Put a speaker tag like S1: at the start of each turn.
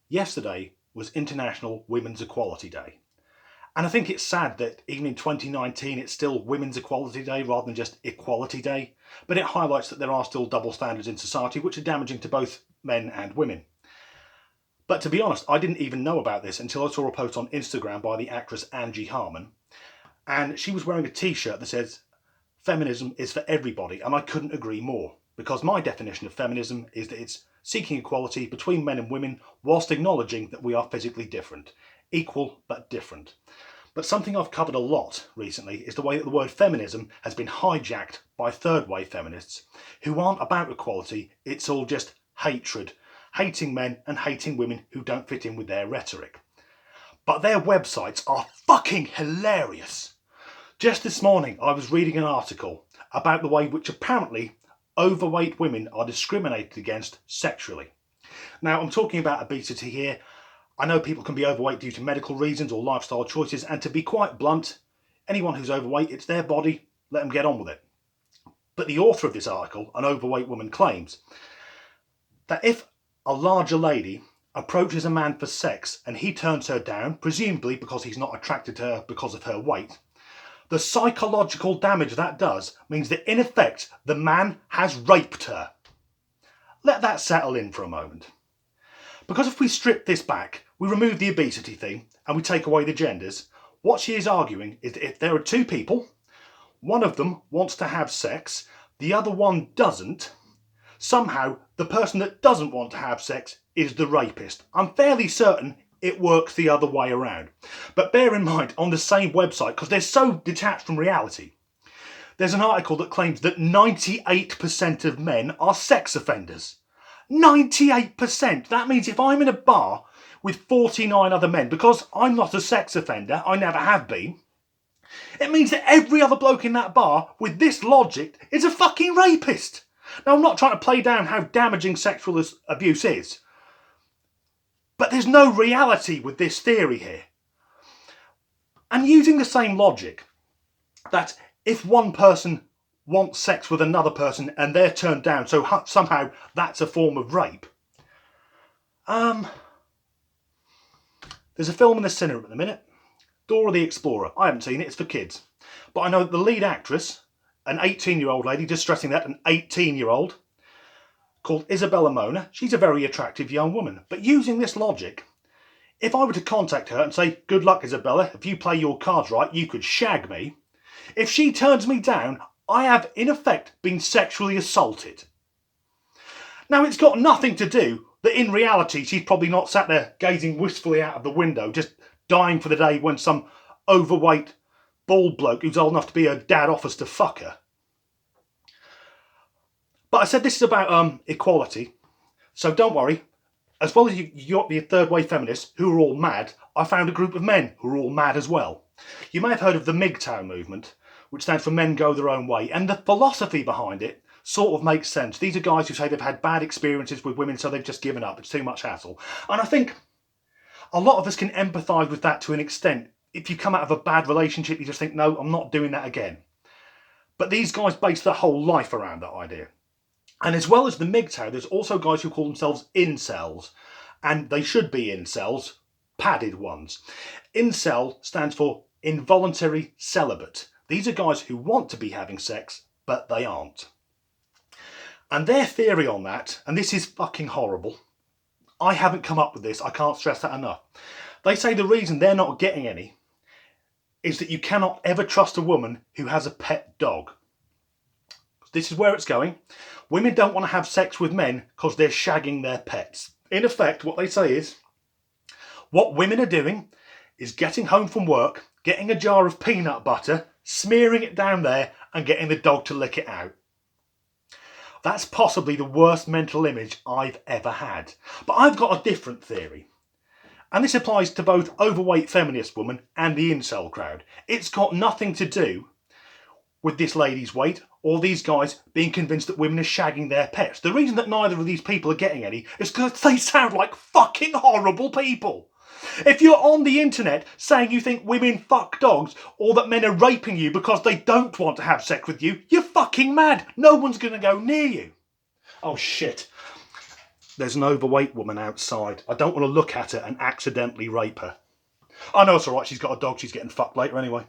S1: Yesterday was International Women's Equality Day. And I think it's sad that even in 2019 it's still Women's Equality Day rather than just Equality Day. But it highlights that there are still double standards in society which are damaging to both men and women. But to be honest, I didn't even know about this until I saw a post on Instagram by the actress Angie Harmon. And she was wearing a t-shirt that says, "Feminism is for everybody," and I couldn't agree more. Because my definition of feminism is that it's seeking equality between men and women whilst acknowledging that we are physically different. Equal but different. But something I've covered a lot recently is the way that the word feminism has been hijacked by third wave feminists who aren't about equality, it's all just hatred. Hating men and hating women who don't fit in with their rhetoric. But their websites are fucking hilarious. Just this morning I was reading an article about the way which apparently overweight women are discriminated against sexually. Now, I'm talking about obesity here. I know people can be overweight due to medical reasons or lifestyle choices, and to be quite blunt, anyone who's overweight, it's their body, let them get on with it. But the author of this article, an overweight woman, claims that if a larger lady approaches a man for sex and he turns her down, presumably because he's not attracted to her because of her weight, the psychological damage that does means that in effect the man has raped her. Let that settle in for a moment. Because if we strip this back, we remove the obesity thing and we take away the genders, what she is arguing is that if there are two people, one of them wants to have sex, the other one doesn't, somehow the person that doesn't want to have sex is the rapist. I'm fairly certain it works the other way around. But bear in mind, on the same website, because they're so detached from reality, there's an article that claims that 98% of men are sex offenders. 98%! That means if I'm in a bar with 49 other men, because I'm not a sex offender, I never have been, it means that every other bloke in that bar, with this logic, is a fucking rapist. Now, I'm not trying to play down how damaging sexual abuse is, but there's no reality with this theory here. And using the same logic, that if one person wants sex with another person and they're turned down, so somehow that's a form of rape. There's a film in the cinema at the minute, Dora the Explorer. I haven't seen it, it's for kids. But I know that the lead actress, an 18-year-old lady, just stressing that, an 18-year-old, called Isabella Mona, she's a very attractive young woman. But using this logic, if I were to contact her and say, "Good luck, Isabella, if you play your cards right, you could shag me," if she turns me down, I have in effect been sexually assaulted. Now, it's got nothing to do that in reality she's probably not sat there gazing wistfully out of the window, just dying for the day when some overweight bald bloke who's old enough to be her dad offers to fuck her. But I said this is about equality, so don't worry. As well as you got the third wave feminists who are all mad, I found a group of men who are all mad as well. You may have heard of the MGTOW movement, which stands for Men Go Their Own Way, and the philosophy behind it sort of makes sense. These are guys who say they've had bad experiences with women, so they've just given up. It's too much hassle. And I think a lot of us can empathise with that to an extent. If you come out of a bad relationship, you just think, no, I'm not doing that again. But these guys base their whole life around that idea. And as well as the MGTOW, there's also guys who call themselves incels. And they should be incels, padded ones. Incel stands for involuntary celibate. These are guys who want to be having sex, but they aren't. And their theory on that, and this is fucking horrible, I haven't come up with this, I can't stress that enough. They say the reason they're not getting any is that you cannot ever trust a woman who has a pet dog. This is where it's going. Women don't want to have sex with men because they're shagging their pets. In effect, what they say is, what women are doing is getting home from work, getting a jar of peanut butter, smearing it down there and getting the dog to lick it out. That's possibly the worst mental image I've ever had. But I've got a different theory. And this applies to both overweight feminist women and the incel crowd. It's got nothing to do with this lady's weight or these guys being convinced that women are shagging their pets. The reason that neither of these people are getting any is because they sound like fucking horrible people. If you're on the internet saying you think women fuck dogs or that men are raping you because they don't want to have sex with you, you're fucking mad. No one's going to go near you. Oh shit. There's an overweight woman outside. I don't want to look at her and accidentally rape her. Oh no, it's alright, she's got a dog, she's getting fucked later anyway.